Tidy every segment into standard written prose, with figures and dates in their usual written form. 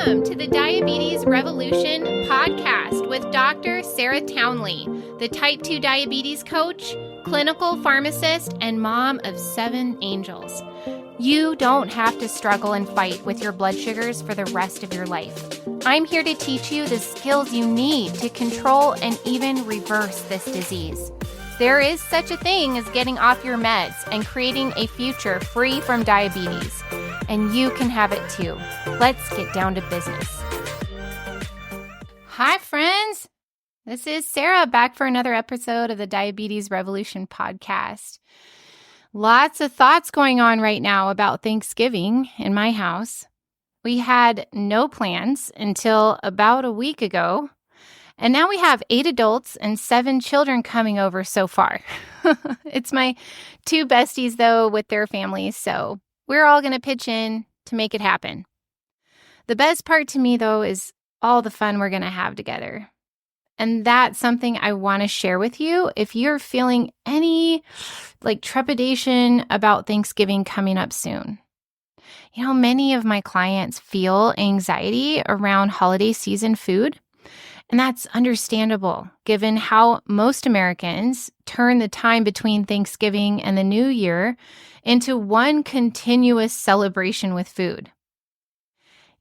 Welcome to the Diabetes Revolution podcast with Dr. Sarah Townley, the type 2 diabetes coach, clinical pharmacist, and mom of 7 angels. You don't have to struggle and fight with your blood sugars for the rest of your life. I'm here to teach you the skills you need to control and even reverse this disease. There is such a thing as getting off your meds and creating a future free from diabetes. And you can have it too. Let's get down to business. Hi, friends. This is Sarah back for another episode of the Diabetes Revolution podcast. Lots of thoughts going on right now about Thanksgiving in my house. We had no plans until about a week ago. And now we have 8 adults and 7 children coming over so far. It's my 2 besties, though, with their families, so we're all going to pitch in to make it happen. The best part to me, though, is all the fun we're going to have together. And that's something I want to share with you if you're feeling any trepidation about Thanksgiving coming up soon. You know, many of my clients feel anxiety around holiday season food. And that's understandable, given how most Americans turn the time between Thanksgiving and the New Year into one continuous celebration with food.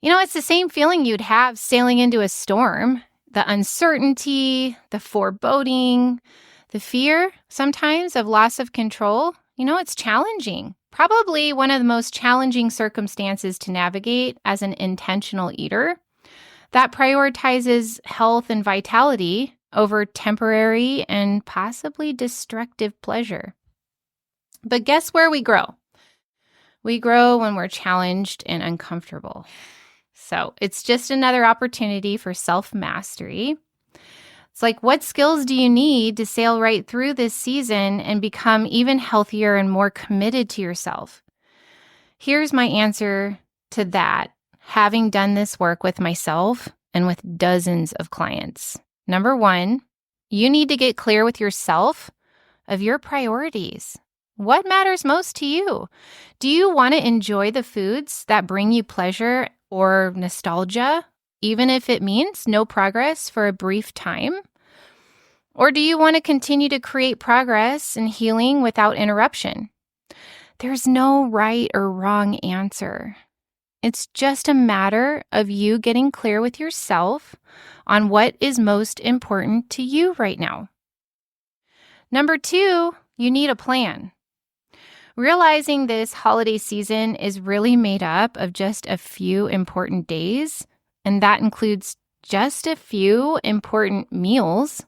You know, it's the same feeling you'd have sailing into a storm, the uncertainty, the foreboding, the fear sometimes of loss of control. You know, it's challenging. Probably one of the most challenging circumstances to navigate as an intentional eater that prioritizes health and vitality over temporary and possibly destructive pleasure. But guess where we grow? We grow when we're challenged and uncomfortable. So it's just another opportunity for self-mastery. It's like, what skills do you need to sail right through this season and become even healthier and more committed to yourself? Here's my answer to that, having done this work with myself and with dozens of clients. Number 1, you need to get clear with yourself of your priorities. What matters most to you? Do you want to enjoy the foods that bring you pleasure or nostalgia, even if it means no progress for a brief time? Or do you want to continue to create progress and healing without interruption? There's no right or wrong answer. It's just a matter of you getting clear with yourself on what is most important to you right now. Number 2, you need a plan. Realizing this holiday season is really made up of just a few important days, and that includes just a few important meals.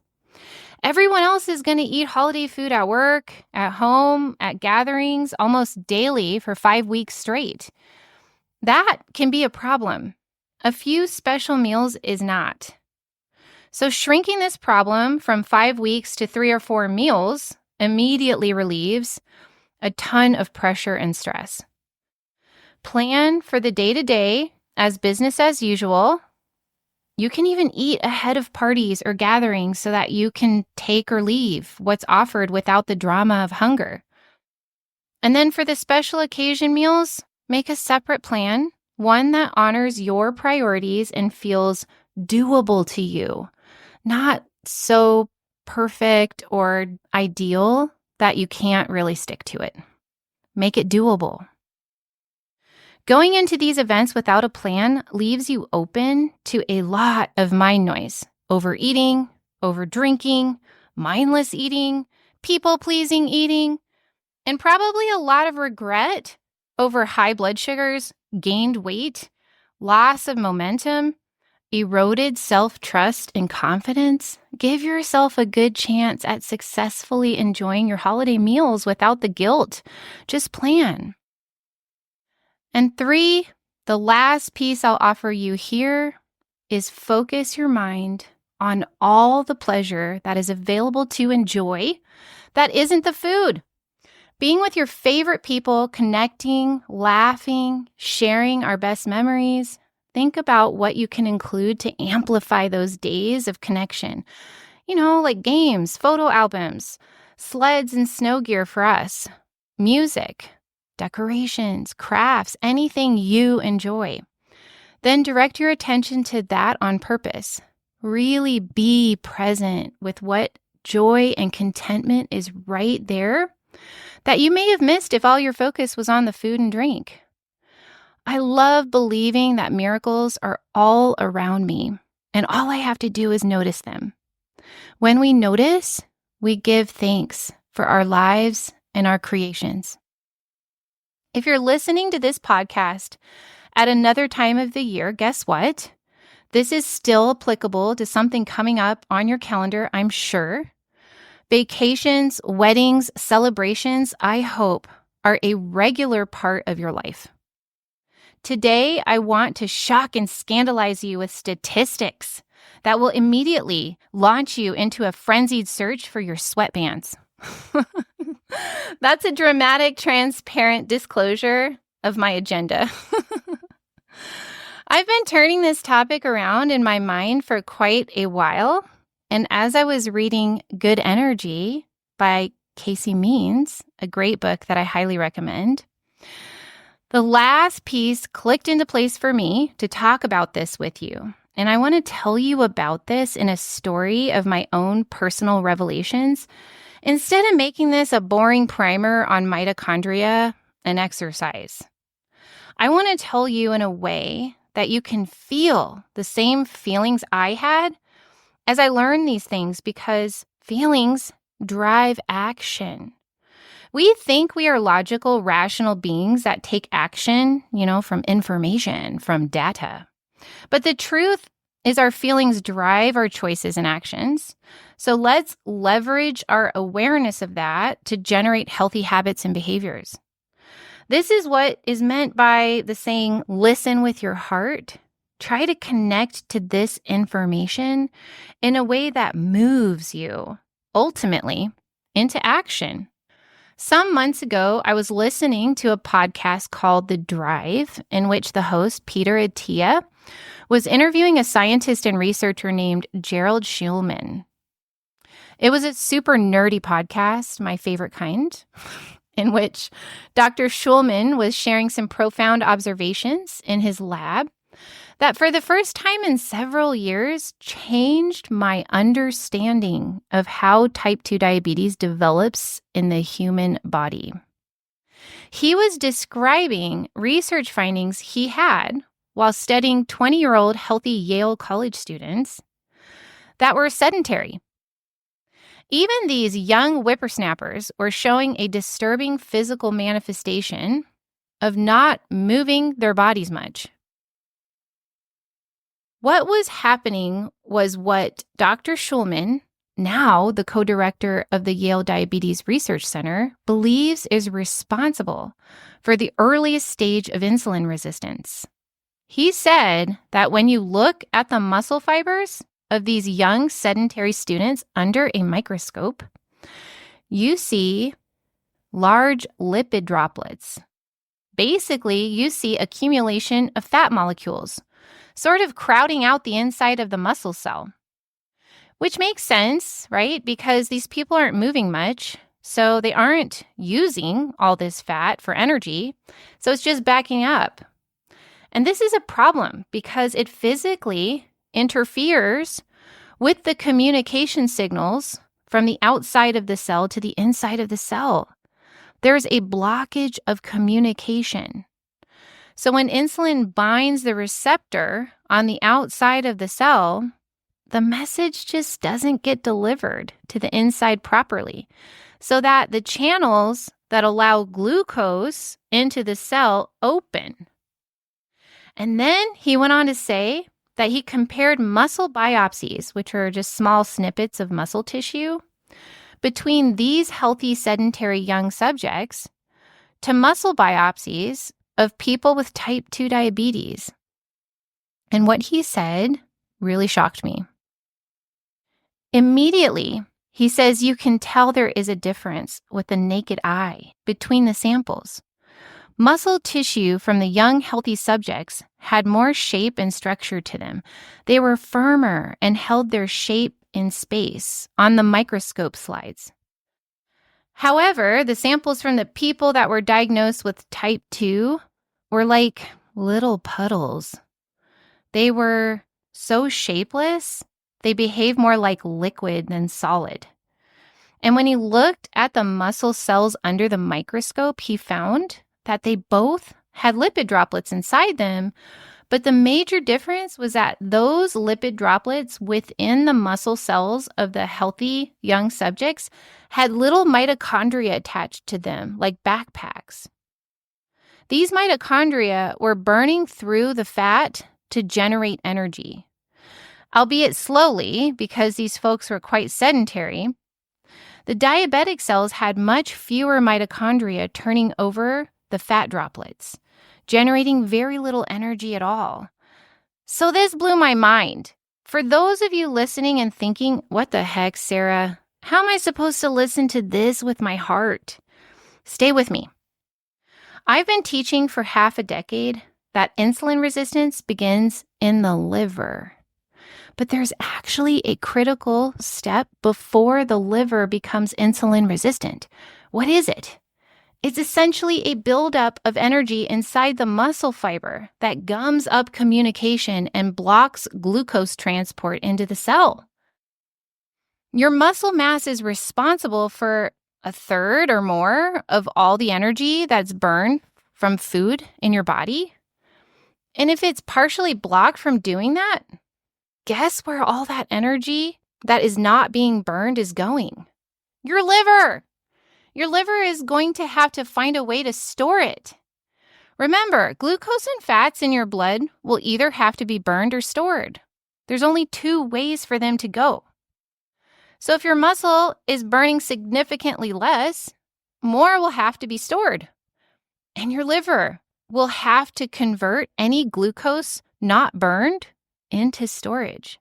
Everyone else is going to eat holiday food at work, at home, at gatherings, almost daily for 5 weeks straight. That can be a problem. A few special meals is not. So shrinking this problem from 5 weeks to 3 or 4 meals immediately relieves a ton of pressure and stress. Plan for the day-to-day as business as usual. You can even eat ahead of parties or gatherings so that you can take or leave what's offered without the drama of hunger. And then for the special occasion meals, make a separate plan, one that honors your priorities and feels doable to you, not so perfect or ideal that you can't really stick to it. Make it doable. Going into these events without a plan leaves you open to a lot of mind noise, overeating, overdrinking, mindless eating, people-pleasing eating, and probably a lot of regret over high blood sugars, gained weight, loss of momentum, eroded self-trust and confidence. Give yourself a good chance at successfully enjoying your holiday meals without the guilt. Just plan. And 3, the last piece I'll offer you here is focus your mind on all the pleasure that is available to enjoy that isn't the food. Being with your favorite people, connecting, laughing, sharing our best memories. Think about what you can include to amplify those days of connection. You know, like games, photo albums, sleds and snow gear for us, music, decorations, crafts, anything you enjoy. then direct your attention to that on purpose. Really be present with what joy and contentment is right there that you may have missed if all your focus was on the food and drink. I love believing that miracles are all around me, and all I have to do is notice them. When we notice, we give thanks for our lives and our creations. If you're listening to this podcast at another time of the year, guess what? This is still applicable to something coming up on your calendar, I'm sure. Vacations, weddings, celebrations, I hope, are a regular part of your life. Today, I want to shock and scandalize you with statistics that will immediately launch you into a frenzied search for your sweatbands. That's a dramatic, transparent disclosure of my agenda. I've been turning this topic around in my mind for quite a while, and as I was reading Good Energy by Casey Means, a great book that I highly recommend, the last piece clicked into place for me to talk about this with you. And I want to tell you about this in a story of my own personal revelations, instead of making this a boring primer on mitochondria and exercise. I want to tell you in a way that you can feel the same feelings I had as I learned these things, because feelings drive action. We think we are logical, rational beings that take action, from information, from data. But the truth is our feelings drive our choices and actions. So let's leverage our awareness of that to generate healthy habits and behaviors. This is what is meant by the saying, listen with your heart. Try to connect to this information in a way that moves you, ultimately, into action. Some months ago, I was listening to a podcast called The Drive, in which the host, Peter Attia, was interviewing a scientist and researcher named Gerald Schulman. It was a super nerdy podcast, my favorite kind, in which Dr. Schulman was sharing some profound observations in his lab that for the first time in several years changed my understanding of how type 2 diabetes develops in the human body. He was describing research findings he had while studying 20-year-old healthy Yale College students that were sedentary. Even these young whippersnappers were showing a disturbing physical manifestation of not moving their bodies much. What was happening was what Dr. Schulman, now the co-director of the Yale Diabetes Research Center, believes is responsible for the earliest stage of insulin resistance. He said that when you look at the muscle fibers of these young sedentary students under a microscope, you see large lipid droplets. Basically, you see accumulation of fat molecules, sort of crowding out the inside of the muscle cell. Which makes sense, right? Because these people aren't moving much, so they aren't using all this fat for energy, so it's just backing up. And this is a problem because it physically interferes with the communication signals from the outside of the cell to the inside of the cell. There's a blockage of communication. So when insulin binds the receptor on the outside of the cell, the message just doesn't get delivered to the inside properly, so that the channels that allow glucose into the cell open. And then he went on to say that he compared muscle biopsies, which are just small snippets of muscle tissue, between these healthy sedentary young subjects to muscle biopsies of people with type 2 diabetes. And what he said really shocked me. Immediately, he says you can tell there is a difference with the naked eye between the samples. Muscle tissue from the young healthy subjects had more shape and structure to them. They were firmer and held their shape in space on the microscope slides. However, the samples from the people that were diagnosed with type 2 were like little puddles. They were so shapeless, they behaved more like liquid than solid. And when he looked at the muscle cells under the microscope, he found that they both had lipid droplets inside them. But the major difference was that those lipid droplets within the muscle cells of the healthy young subjects had little mitochondria attached to them, like backpacks. These mitochondria were burning through the fat to generate energy, albeit slowly because these folks were quite sedentary. The diabetic cells had much fewer mitochondria turning over the fat droplets, generating very little energy at all. So this blew my mind. For those of you listening and thinking, what the heck, Sarah? How am I supposed to listen to this with my heart? Stay with me. I've been teaching for half a decade that insulin resistance begins in the liver. But there's actually a critical step before the liver becomes insulin resistant. What is it? It's essentially a buildup of energy inside the muscle fiber that gums up communication and blocks glucose transport into the cell. Your muscle mass is responsible for a third or more of all the energy that's burned from food in your body. And if it's partially blocked from doing that, guess where all that energy that is not being burned is going? Your liver. Your liver is going to have to find a way to store it. Remember, glucose and fats in your blood will either have to be burned or stored. There's only two ways for them to go. So if your muscle is burning significantly less, more will have to be stored. And your liver will have to convert any glucose not burned into storage.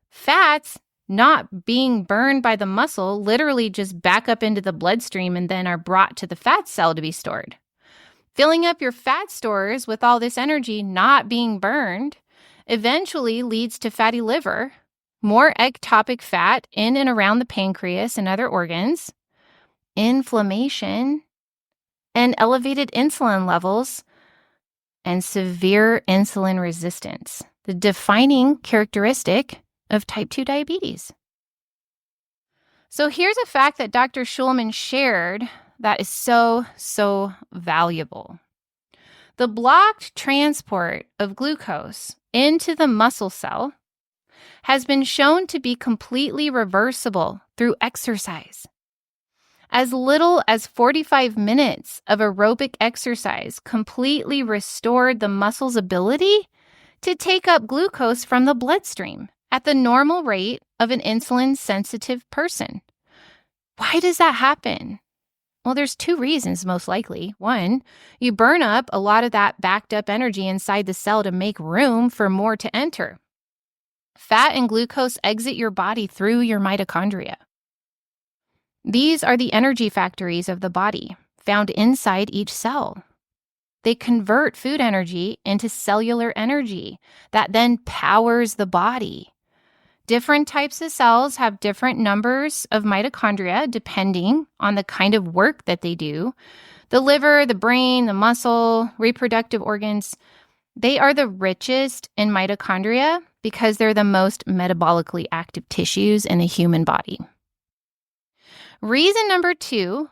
Fats not being burned by the muscle literally just back up into the bloodstream and then are brought to the fat cell to be stored. Filling up your fat stores with all this energy not being burned eventually leads to fatty liver, more ectopic fat in and around the pancreas and other organs, inflammation, and elevated insulin levels, and severe insulin resistance, the defining characteristic of type 2 diabetes. So here's a fact that Dr. Schulman shared that is so valuable. The blocked transport of glucose into the muscle cell has been shown to be completely reversible through exercise. As little as 45 minutes of aerobic exercise completely restored the muscle's ability to take up glucose from the bloodstream at the normal rate of an insulin-sensitive person. Why does that happen? Well, there's two reasons, most likely. One, you burn up a lot of that backed up energy inside the cell to make room for more to enter. Fat and glucose exit your body through your mitochondria. These are the energy factories of the body, found inside each cell. They convert food energy into cellular energy that then powers the body. Different types of cells have different numbers of mitochondria depending on the kind of work that they do. The liver, the brain, the muscle, reproductive organs, they are the richest in mitochondria because they're the most metabolically active tissues in the human body. Reason number 2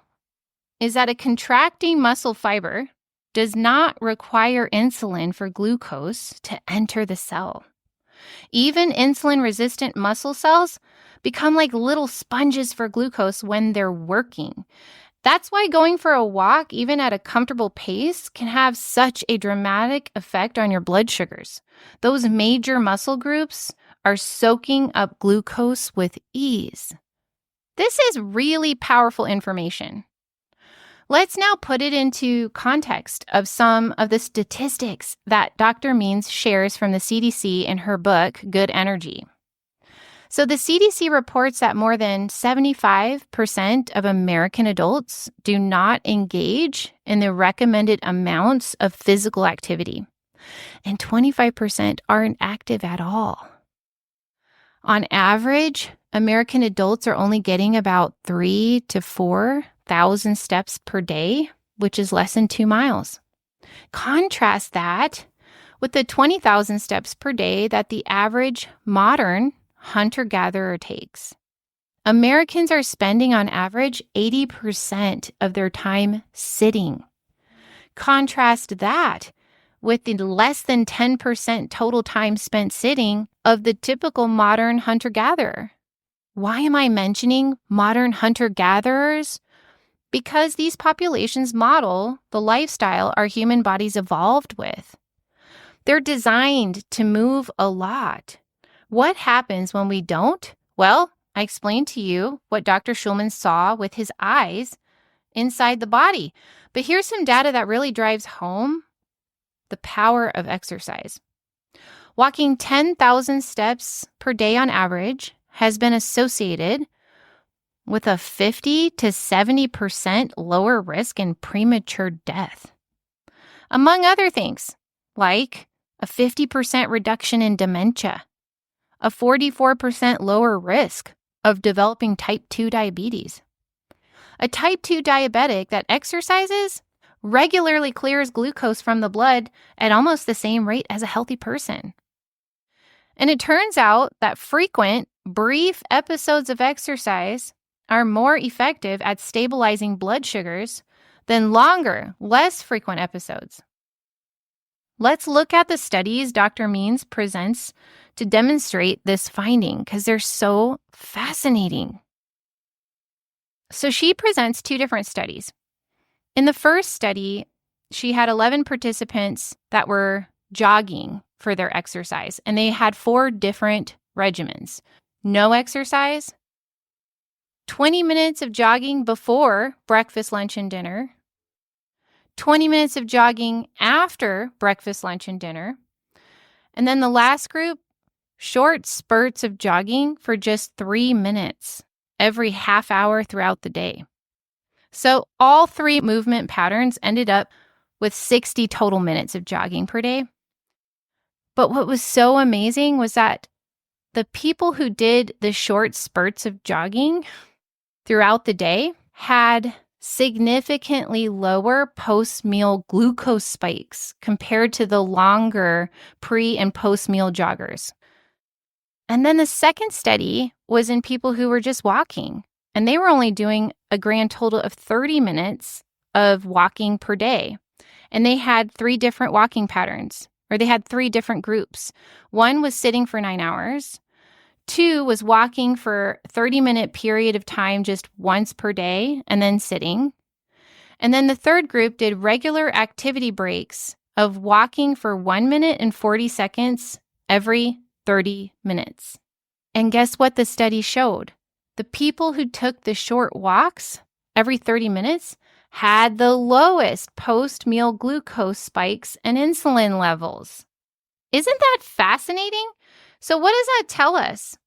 is that a contracting muscle fiber does not require insulin for glucose to enter the cell. Even insulin-resistant muscle cells become like little sponges for glucose when they're working. That's why going for a walk, even at a comfortable pace, can have such a dramatic effect on your blood sugars. Those major muscle groups are soaking up glucose with ease. This is really powerful information. Let's now put it into context of some of the statistics that Dr. Means shares from the CDC in her book, Good Energy. So the CDC reports that more than 75% of American adults do not engage in the recommended amounts of physical activity, and 25% aren't active at all. On average, American adults are only getting about 3,000 to 4,000 steps per day, which is less than 2 miles. Contrast that with the 20,000 steps per day that the average modern hunter-gatherer takes. Americans are spending on average 80% of their time sitting. Contrast that with the less than 10% total time spent sitting of the typical modern hunter-gatherer. Why am I mentioning modern hunter-gatherers? Because these populations model the lifestyle our human bodies evolved with. They're designed to move a lot. What happens when we don't? Well, I explained to you what Dr. Schulman saw with his eyes inside the body. But here's some data that really drives home the power of exercise. Walking 10,000 steps per day on average has been associated with a 50 to 70% lower risk in premature death, among other things, like a 50% reduction in dementia, a 44% lower risk of developing type 2 diabetes. A type 2 diabetic that exercises regularly clears glucose from the blood at almost the same rate as a healthy person. And it turns out that frequent, brief episodes of exercise are more effective at stabilizing blood sugars than longer, less frequent episodes. Let's look at the studies Dr. Means presents to demonstrate this finding because they're so fascinating. So she presents two different studies. In the first study, she had 11 participants that were jogging for their exercise, and they had 4 different regimens. No exercise, 20 minutes of jogging before breakfast, lunch, and dinner, 20 minutes of jogging after breakfast, lunch, and dinner, and then the last group, short spurts of jogging for just 3 minutes every half hour throughout the day. So all 3 movement patterns ended up with 60 total minutes of jogging per day. But what was so amazing was that the people who did the short spurts of jogging throughout the day had significantly lower post-meal glucose spikes compared to the longer pre- and post-meal joggers. And then the second study was in people who were just walking, and they were only doing a grand total of 30 minutes of walking per day. And they had 3 different walking patterns, or they had 3 different groups. One was sitting for 9 hours. 2 was walking for a 30-minute period of time just once per day and then sitting. And then the third group did regular activity breaks of walking for 1 minute and 40 seconds every 30 minutes. And guess what the study showed? The people who took the short walks every 30 minutes had the lowest post-meal glucose spikes and insulin levels. Isn't that fascinating? So what does that tell us?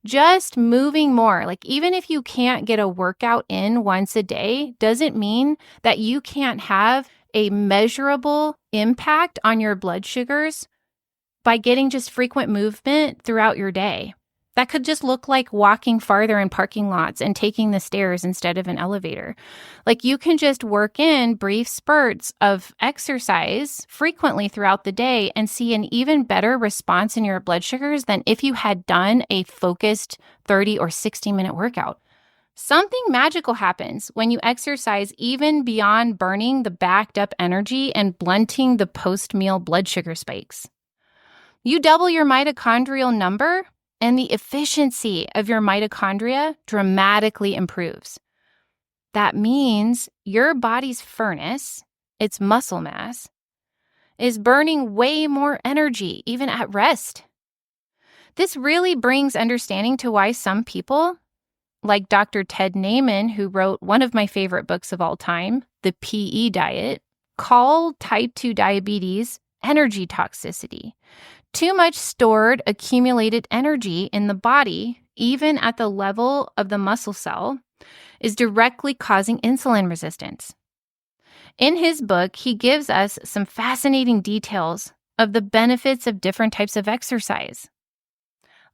Just moving more, like even if you can't get a workout in once a day, doesn't mean that you can't have a measurable impact on your blood sugars by getting just frequent movement throughout your day. That could just look like walking farther in parking lots and taking the stairs instead of an elevator. Like you can just work in brief spurts of exercise frequently throughout the day and see an even better response in your blood sugars than if you had done a focused 30 or 60-minute workout. Something magical happens when you exercise even beyond burning the backed up energy and blunting the post-meal blood sugar spikes. You double your mitochondrial number, and the efficiency of your mitochondria dramatically improves. That means your body's furnace, its muscle mass, is burning way more energy even at rest. This really brings understanding to why some people, like Dr. Ted Naiman, who wrote one of my favorite books of all time, The PE Diet, call type 2 diabetes energy toxicity. Too much stored accumulated energy in the body, even at the level of the muscle cell, is directly causing insulin resistance. In his book, he gives us some fascinating details of the benefits of different types of exercise.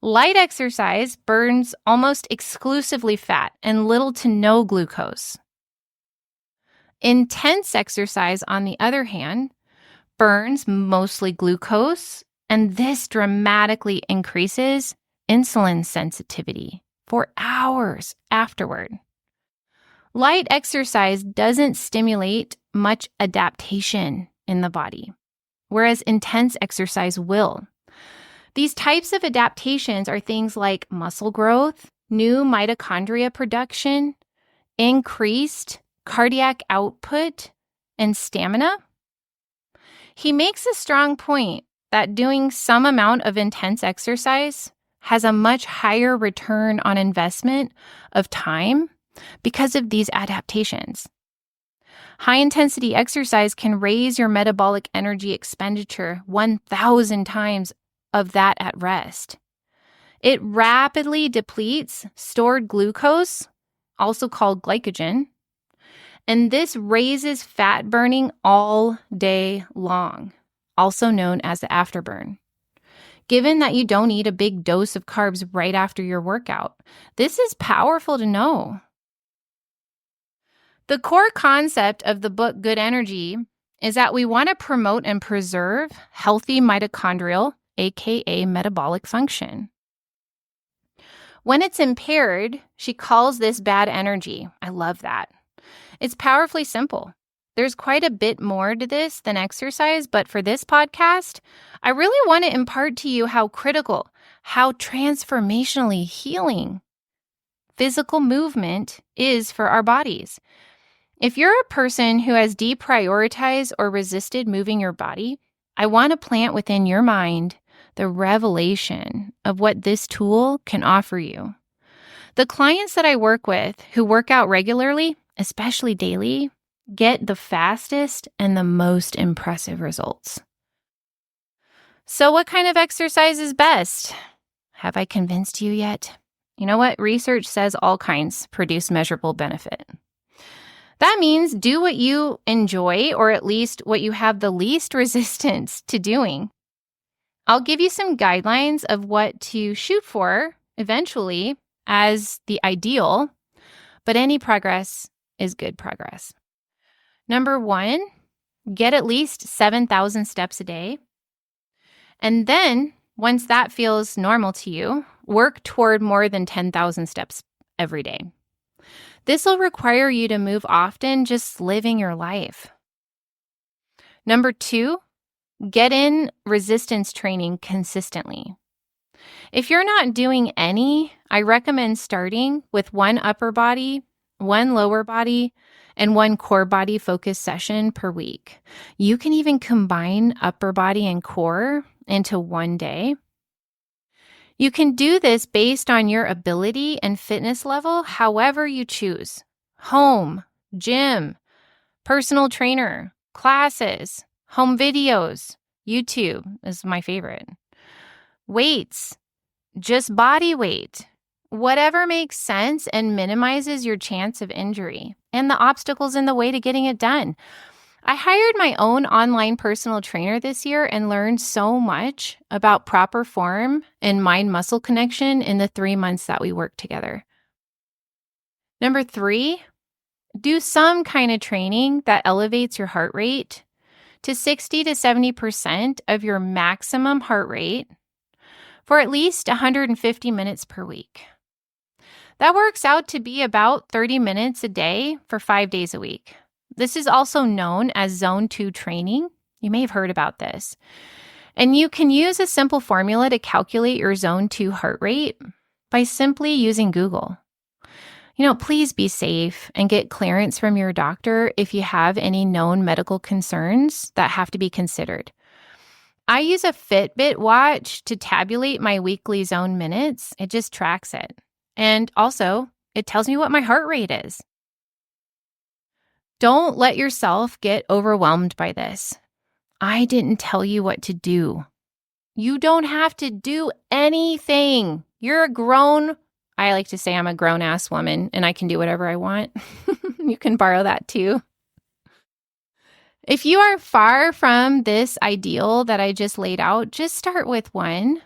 Light exercise burns almost exclusively fat and little to no glucose. Intense exercise, on the other hand, burns mostly glucose, and this dramatically increases insulin sensitivity for hours afterward. Light exercise doesn't stimulate much adaptation in the body, whereas intense exercise will. These types of adaptations are things like muscle growth, new mitochondria production, increased cardiac output, and stamina. He makes a strong point that doing some amount of intense exercise has a much higher return on investment of time because of these adaptations. High-intensity exercise can raise your metabolic energy expenditure 1,000 times of that at rest. It rapidly depletes stored glucose, also called glycogen, and this raises fat burning all day long, also known as the afterburn. Given that you don't eat a big dose of carbs right after your workout, this is powerful to know. The core concept of the book Good Energy is that we want to promote and preserve healthy mitochondrial, aka metabolic function. When it's impaired, she calls this bad energy. I love that. It's powerfully simple. There's quite a bit more to this than exercise, but for this podcast, I really want to impart to you how critical, how transformationally healing physical movement is for our bodies. If you're a person who has deprioritized or resisted moving your body, I want to plant within your mind the revelation of what this tool can offer you. The clients that I work with who work out regularly, especially daily, get the fastest and the most impressive results. So what kind of exercise is best? Have I convinced you yet? You know what? Research says all kinds produce measurable benefit. That means do what you enjoy, or at least what you have the least resistance to doing. I'll give you some guidelines of what to shoot for eventually as the ideal, but any progress is good progress. Number 1, get at least 7,000 steps a day. And then, once that feels normal to you, work toward more than 10,000 steps every day. This will require you to move often, just living your life. Number 2, get in resistance training consistently. If you're not doing any, I recommend starting with 1 upper body, 1 lower body, and 1 core body focus session per week. You can even combine upper body and core into one day. You can do this based on your ability and fitness level, however you choose. Home, gym, personal trainer, classes, home videos, YouTube is my favorite. Weights, just body weight, whatever makes sense and minimizes your chance of injury and the obstacles in the way to getting it done. I hired my own online personal trainer this year and learned so much about proper form and mind-muscle connection in the 3 months that we worked together. Number 3, do some kind of training that elevates your heart rate to 60 to 70% of your maximum heart rate for at least 150 minutes per week. That works out to be about 30 minutes a day for 5 days a week. This is also known as Zone 2 training. You may have heard about this. And you can use a simple formula to calculate your Zone 2 heart rate by simply using Google. Please be safe and get clearance from your doctor if you have any known medical concerns that have to be considered. I use a Fitbit watch to tabulate my weekly zone minutes. It just tracks it. And also, it tells me what my heart rate is. Don't let yourself get overwhelmed by this. I didn't tell you what to do. You don't have to do anything. You're a grown, I like to say I'm a grown-ass woman and I can do whatever I want. You can borrow that too. If you are far from this ideal that I just laid out, just start with 1.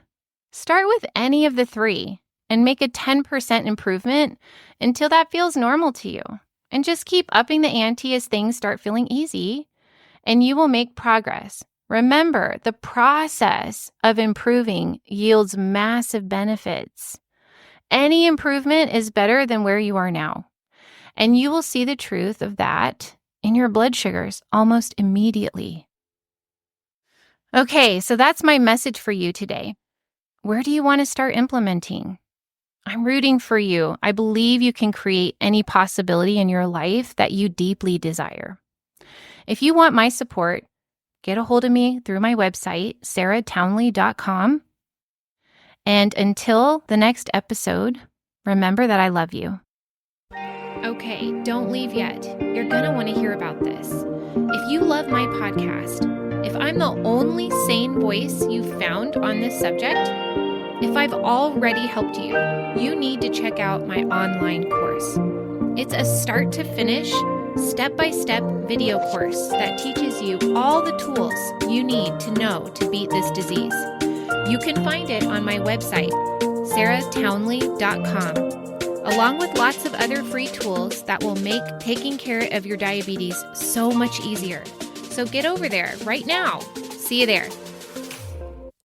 Start with any of the 3 and make a 10% improvement until that feels normal to you. And just keep upping the ante as things start feeling easy, and you will make progress. Remember, the process of improving yields massive benefits. Any improvement is better than where you are now. And you will see the truth of that in your blood sugars almost immediately. Okay, so that's my message for you today. Where do you want to start implementing? I'm rooting for you. I believe you can create any possibility in your life that you deeply desire. If you want my support, get a hold of me through my website, sarahtownley.com. And until the next episode, remember that I love you. Okay, don't leave yet. You're going to want to hear about this. If you love my podcast, if I'm the only sane voice you've found on this subject, if I've already helped you, you need to check out my online course. It's a start to finish, step-by-step video course that teaches you all the tools you need to know to beat this disease. You can find it on my website, sarahtownley.com, along with lots of other free tools that will make taking care of your diabetes so much easier. So get over there right now. See you there.